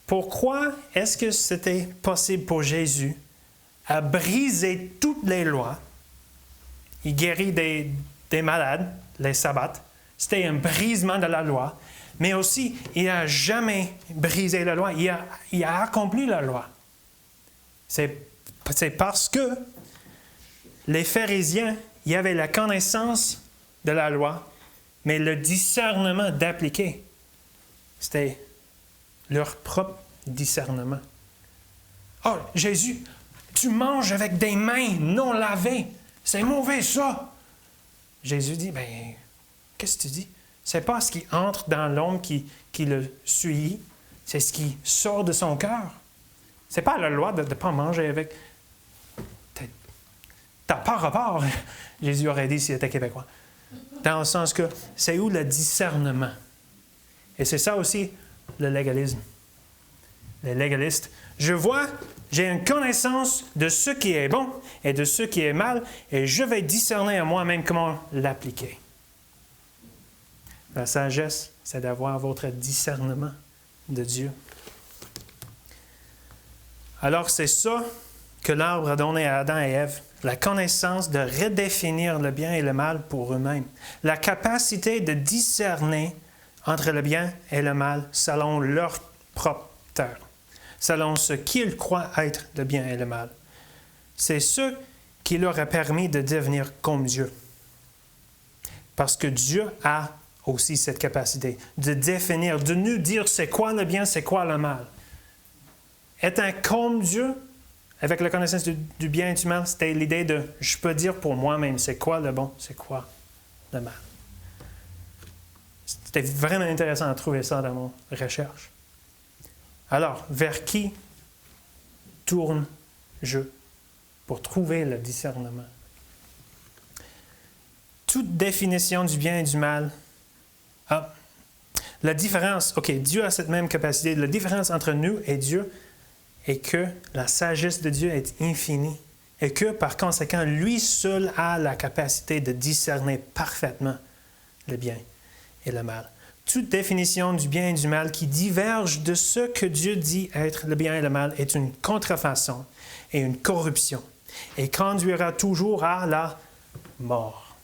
Pourquoi est-ce que c'était possible pour Jésus à briser toutes les lois? Il guérit des malades, les sabbats. C'était un brisement de la loi. Mais aussi, il n'a jamais brisé la loi. Il a accompli la loi. C'est parce que les pharisiens, il y avait la connaissance de la loi, mais le discernement d'appliquer, c'était leur propre discernement. « Oh, Jésus, tu manges avec des mains non lavées. C'est mauvais, ça! » Jésus dit, « Ben, qu'est-ce que tu dis? C'est pas ce qui entre dans l'homme qui le suit, c'est ce qui sort de son cœur. C'est pas la loi de ne pas manger avec... T'as pas rapport, Jésus aurait dit s'il était québécois. Dans le sens que c'est où le discernement? Et c'est ça aussi le légalisme. Les légalistes. J'ai une connaissance de ce qui est bon et de ce qui est mal, et je vais discerner à moi-même comment l'appliquer. La sagesse, c'est d'avoir votre discernement de Dieu. Alors, c'est ça que l'arbre a donné à Adam et Ève, la connaissance de redéfinir le bien et le mal pour eux-mêmes, la capacité de discerner entre le bien et le mal selon leur propre terre, selon ce qu'ils croient être le bien et le mal. C'est ce qui leur a permis de devenir comme Dieu. Parce que Dieu a aussi cette capacité de définir, de nous dire c'est quoi le bien, c'est quoi le mal. Étant comme Dieu, avec la connaissance du bien et du mal, c'était l'idée de je peux dire pour moi-même c'est quoi le bon, c'est quoi le mal. C'était vraiment intéressant de trouver ça dans mon recherche. Alors, vers qui tourne-je pour trouver le discernement? Toute définition du bien et du mal. La différence, Dieu a cette même capacité. La différence entre nous et Dieu est que la sagesse de Dieu est infinie et que, par conséquent, lui seul a la capacité de discerner parfaitement le bien et le mal. Toute définition du bien et du mal qui diverge de ce que Dieu dit être le bien et le mal est une contrefaçon et une corruption et conduira toujours à la mort.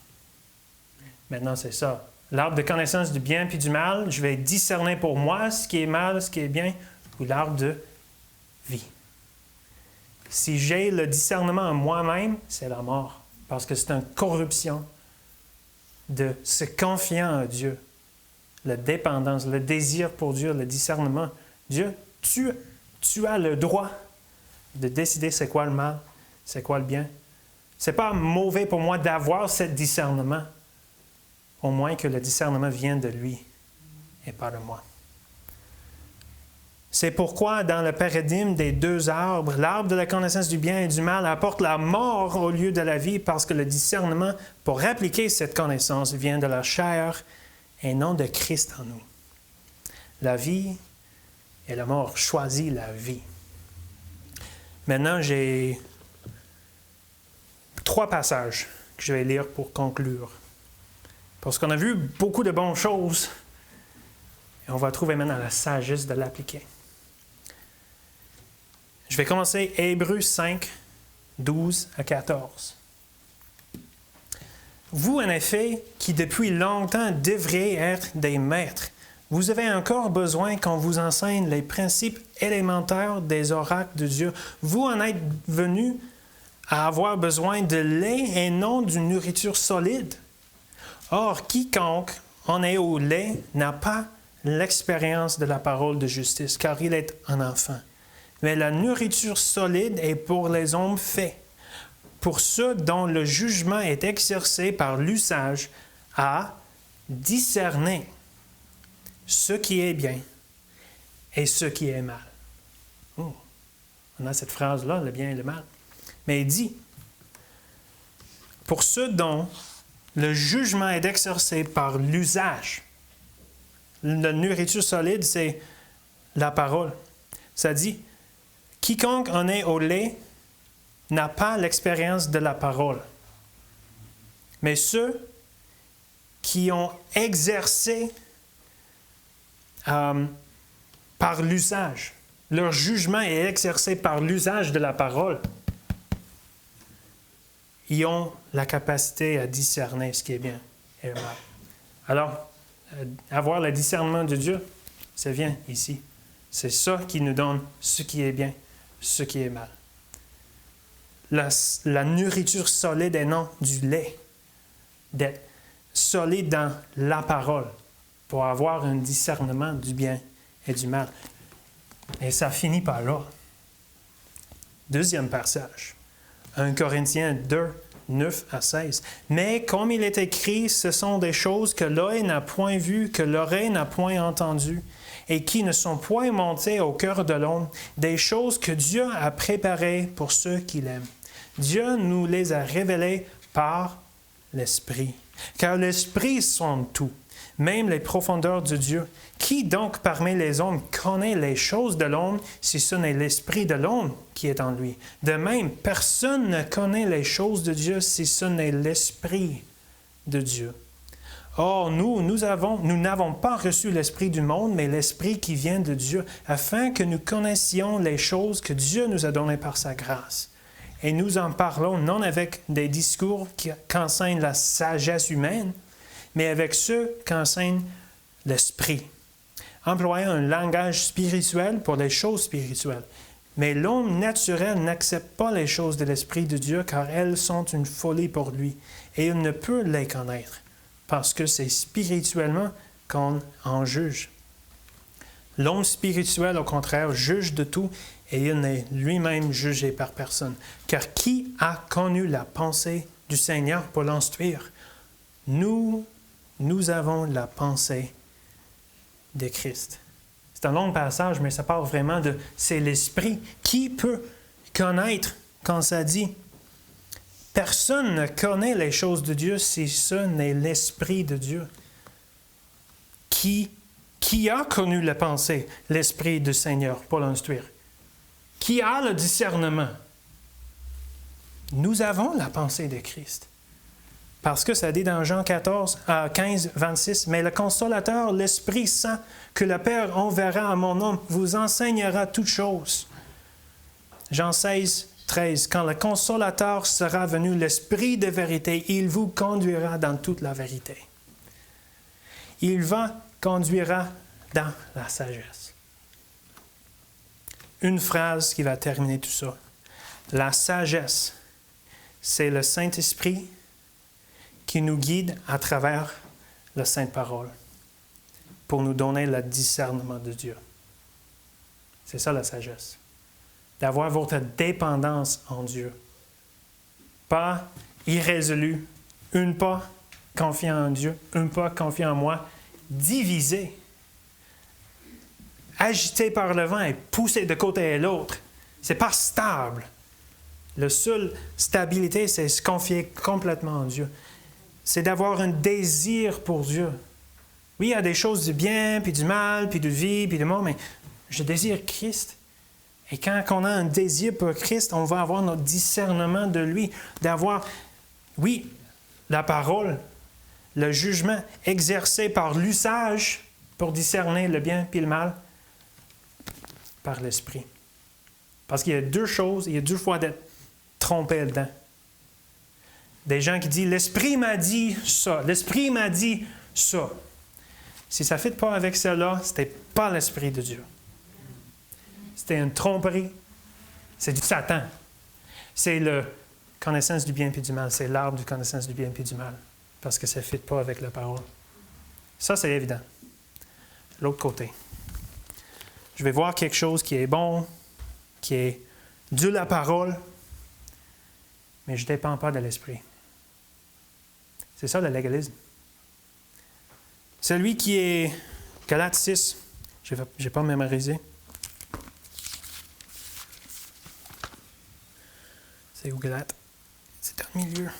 Maintenant, c'est ça. L'arbre de connaissance du bien puis du mal, je vais discerner pour moi ce qui est mal, ce qui est bien, ou l'arbre de vie. Si j'ai le discernement en moi-même, c'est la mort, parce que c'est une corruption de se confier en Dieu. La dépendance, le désir pour Dieu, le discernement. Dieu, tu as le droit de décider c'est quoi le mal, c'est quoi le bien. C'est pas mauvais pour moi d'avoir ce discernement, au moins que le discernement vienne de lui et pas de moi. C'est pourquoi, dans le paradigme des deux arbres, l'arbre de la connaissance du bien et du mal apporte la mort au lieu de la vie parce que le discernement, pour appliquer cette connaissance, vient de la chair et non de Christ en nous. La vie et la mort choisissent la vie. Maintenant, j'ai 3 passages que je vais lire pour conclure. Parce qu'on a vu beaucoup de bonnes choses et on va trouver maintenant la sagesse de l'appliquer. Je vais commencer Hébreux 5, 12 à 14. Vous, en effet, qui depuis longtemps devriez être des maîtres, vous avez encore besoin qu'on vous enseigne les principes élémentaires des oracles de Dieu. Vous en êtes venus à avoir besoin de lait et non d'une nourriture solide. Or, quiconque en est au lait n'a pas l'expérience de la parole de justice, car il est un enfant. Mais la nourriture solide est pour les hommes faits, pour ceux dont le jugement est exercé par l'usage à discerner ce qui est bien et ce qui est mal. Oh, on a cette phrase-là, le bien et le mal. Mais il dit, pour ceux dont le jugement est exercé par l'usage, la nourriture solide, c'est la parole. Ça dit, quiconque en est au lait n'a pas l'expérience de la parole. Mais ceux qui ont exercé par l'usage, leur jugement est exercé par l'usage de la parole, ils ont la capacité à discerner ce qui est bien et le mal. Alors, avoir le discernement de Dieu, ça vient ici. C'est ça qui nous donne ce qui est bien, ce qui est mal. La nourriture solide et non du lait, d'être solide dans la parole pour avoir un discernement du bien et du mal. Et ça finit par là. Deuxième passage, 1 Corinthiens 2, 9 à 16. Mais comme il est écrit, ce sont des choses que l'œil n'a point vues, que l'oreille n'a point entendues, et qui ne sont point montées au cœur de l'homme, des choses que Dieu a préparées pour ceux qui l'aiment. Dieu nous les a révélées par l'Esprit. Car l'Esprit sonde tout, même les profondeurs de Dieu. Qui donc parmi les hommes connaît les choses de l'homme si ce n'est l'Esprit de l'homme qui est en lui? De même, personne ne connaît les choses de Dieu si ce n'est l'Esprit de Dieu. Or, nous n'avons pas reçu l'Esprit du monde, mais l'Esprit qui vient de Dieu, afin que nous connaissions les choses que Dieu nous a données par sa grâce. Et nous en parlons non avec des discours qu'enseigne la sagesse humaine, mais avec ceux qu'enseigne l'Esprit, employant un langage spirituel pour les choses spirituelles. Mais l'homme naturel n'accepte pas les choses de l'Esprit de Dieu, car elles sont une folie pour lui, et il ne peut les connaître, parce que c'est spirituellement qu'on en juge. L'homme spirituel, au contraire, juge de tout, et il n'est lui-même jugé par personne. Car qui a connu la pensée du Seigneur pour l'instruire? Nous avons la pensée de Christ. C'est un long passage, mais ça parle vraiment de c'est l'Esprit. Qui peut connaître quand ça dit personne ne connaît les choses de Dieu si ce n'est l'Esprit de Dieu? Qui a connu la pensée, l'Esprit du Seigneur pour l'instruire? Qui a le discernement? Nous avons la pensée de Christ. Parce que ça dit dans Jean 15, 26, « Mais le Consolateur, l'Esprit Saint, que le Père enverra à mon nom, vous enseignera toutes choses. » Jean 16, 13, « Quand le Consolateur sera venu, l'Esprit de vérité, il vous conduira dans toute la vérité. » Il vous conduira dans la sagesse. Une phrase qui va terminer tout ça. La sagesse, c'est le Saint-Esprit qui nous guide à travers la Sainte Parole pour nous donner le discernement de Dieu. C'est ça la sagesse. D'avoir votre dépendance en Dieu. Pas irrésolu, une pas confiant en Dieu, une pas confiant en moi, divisé, agité par le vent et poussé de côté à l'autre. C'est pas stable. La seule stabilité, c'est se confier complètement en Dieu. C'est d'avoir un désir pour Dieu. Oui, il y a des choses du bien, puis du mal, puis de vie, puis de mort, mais je désire Christ. Et quand on a un désir pour Christ, on va avoir notre discernement de lui, d'avoir, oui, la parole, le jugement exercé par l'usage pour discerner le bien puis le mal, par l'Esprit. Parce qu'il y a deux choses, il y a deux fois d'être trompé dedans. Des gens qui disent « l'Esprit m'a dit ça, l'Esprit m'a dit ça ». Si ça ne fit pas avec cela, ce n'était pas l'Esprit de Dieu. C'était une tromperie. C'est du Satan. C'est la connaissance du bien et du mal. C'est l'arbre de connaissance du bien et du mal. Parce que ça ne fit pas avec la parole. Ça, c'est évident. L'autre côté. Je vais voir quelque chose qui est bon, qui est de la parole, mais je ne dépends pas de l'Esprit. C'est ça le légalisme. Celui qui est Galates 6. Je n'ai pas mémorisé. C'est où Galates? C'est dans le milieu.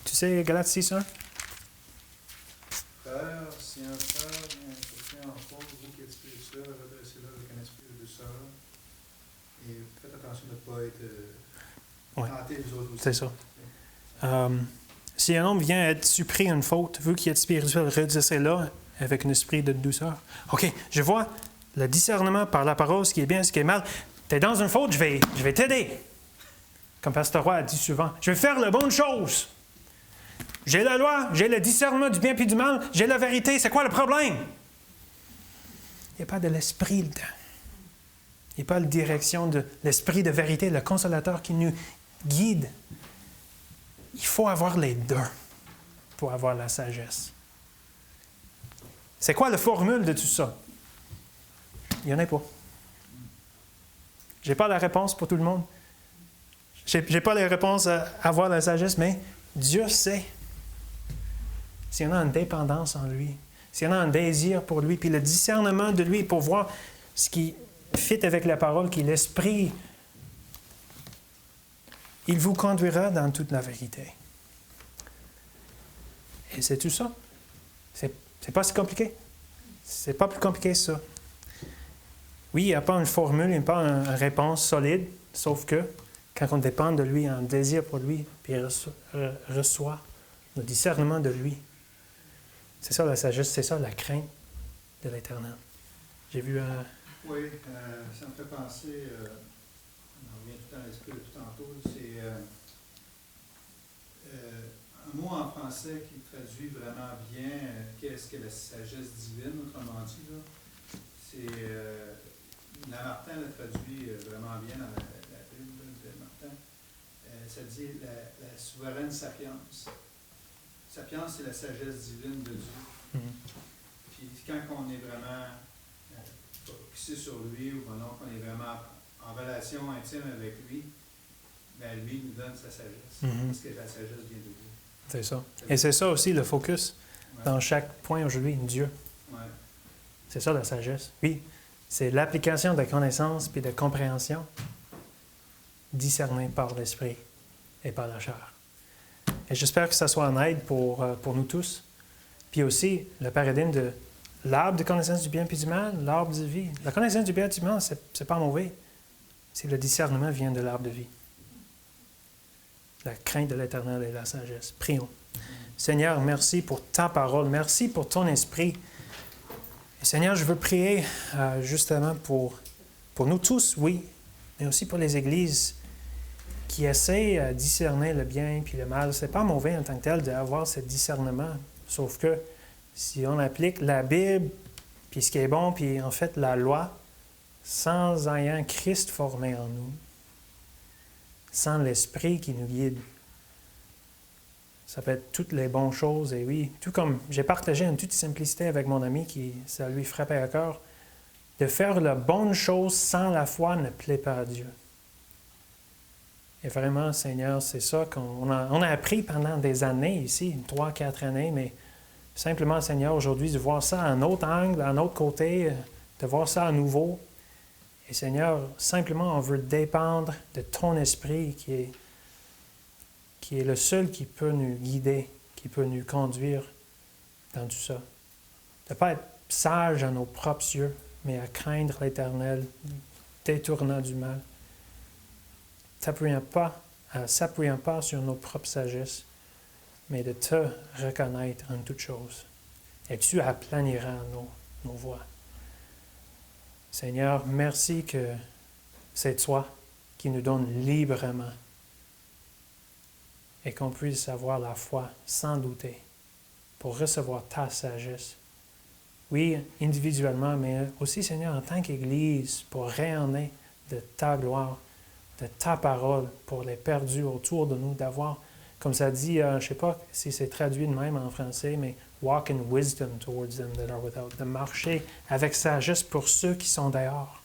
Tu sais Galates 6.1? Frère, si un frère vient chercher en faute, vous qui êtes spirituel, redressez-le avec un esprit de douceur. Et faites attention de ne pas être tenté les autres aussi. C'est ça. Si un homme vient être surpris une faute, vous qui êtes spirituel, redressez-le avec un esprit de douceur. OK, je vois le discernement par la parole, ce qui est bien, ce qui est mal. Tu es dans une faute, je vais t'aider. Comme Pasteur Roy a dit souvent, je vais faire la bonne chose. J'ai la loi, j'ai le discernement du bien et du mal, j'ai la vérité. C'est quoi le problème? Il n'y a pas de l'esprit dedans. Il n'y a pas la direction de l'esprit de vérité, le consolateur qui nous guide. Il faut avoir les deux pour avoir la sagesse. C'est quoi la formule de tout ça? Il n'y en a pas. Je n'ai pas la réponse pour tout le monde. Je n'ai pas les réponses à avoir la sagesse, mais Dieu sait. S'il y en a une dépendance en lui, s'il y en a un désir pour lui, puis le discernement de lui pour voir ce qui fit avec la parole, qui est l'esprit, il vous conduira dans toute la vérité. Et c'est tout ça. C'est pas si compliqué. C'est pas plus compliqué que ça. Oui, il n'y a pas une formule, il n'y a pas une réponse solide, sauf que quand on dépend de lui, un désir pour lui, puis il reçoit le discernement de lui. C'est ça la sagesse, c'est ça la crainte de l'Éternel. J'ai vu Oui, ça me fait penser, on revient tout à l'esprit de tout tantôt, c'est un mot en français qui traduit vraiment bien qu'est-ce que la sagesse divine, autrement dit. Là. C'est, Lamartine le traduit vraiment bien dans la Bible de Martin. Ça dit la souveraine sapience. Sapience, c'est la sagesse divine de Dieu. Puis quand on est vraiment focusé sur lui, ou qu'on est vraiment en relation intime avec lui, ben lui nous donne sa sagesse. Parce que la sagesse vient de lui. C'est ça. Et c'est ça aussi le focus dans chaque point aujourd'hui, Dieu. Ouais. C'est ça la sagesse. Oui, c'est l'application de connaissances et de compréhension discernée par l'esprit et par la chair. Et j'espère que ça soit en aide pour nous tous. Puis aussi, le paradigme de l'arbre de connaissance du bien et du mal, l'arbre de vie. La connaissance du bien et du mal, c'est pas mauvais. Si le discernement vient de l'arbre de vie. La crainte de l'Éternel et la sagesse. Prions. Seigneur, merci pour ta parole. Merci pour ton esprit. Et Seigneur, je veux prier justement pour nous tous, oui, mais aussi pour les églises qui essaient de discerner le bien et le mal. Ce n'est pas mauvais en tant que tel d'avoir ce discernement. Sauf que si on applique la Bible, puis ce qui est bon, puis en fait la loi, sans ayant Christ formé en nous, sans l'Esprit qui nous guide, ça peut être toutes les bonnes choses. Et oui, tout comme j'ai partagé en toute simplicité avec mon ami qui ça lui frappait à cœur, de faire la bonne chose sans la foi ne plaît pas à Dieu. Et vraiment, Seigneur, c'est ça qu'on a appris pendant des années ici, 3-4 années, mais simplement, Seigneur, aujourd'hui, de voir ça à un autre angle, à un autre côté, de voir ça à nouveau. Et Seigneur, simplement, on veut dépendre de ton esprit qui est le seul qui peut nous guider, qui peut nous conduire dans tout ça. De ne pas être sage à nos propres yeux, mais à craindre l'Éternel, détournant du mal. S'appuyant pas sur nos propres sagesses, mais de te reconnaître en toutes choses. Et tu aplaniras nos voies. Seigneur, merci que c'est toi qui nous donne librement et qu'on puisse avoir la foi sans douter pour recevoir ta sagesse. Oui, individuellement, mais aussi, Seigneur, en tant qu'Église, pour rayonner de ta gloire, de ta parole pour les perdus autour de nous, d'avoir, comme ça dit, je ne sais pas si c'est traduit de même en français, mais « walk in wisdom towards them that are without », de marcher avec sagesse pour ceux qui sont dehors.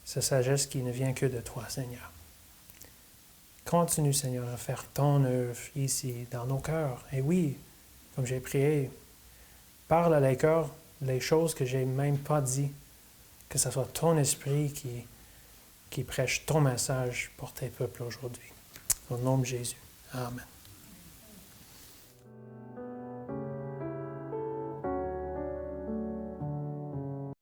Cette sagesse qui ne vient que de toi, Seigneur. Continue, Seigneur, à faire ton œuvre ici, dans nos cœurs. Et oui, comme j'ai prié, parle à les cœurs les choses que j'ai même pas dit. Que ce soit ton esprit qui prêche ton message pour tes peuples aujourd'hui. Au nom de Jésus. Amen.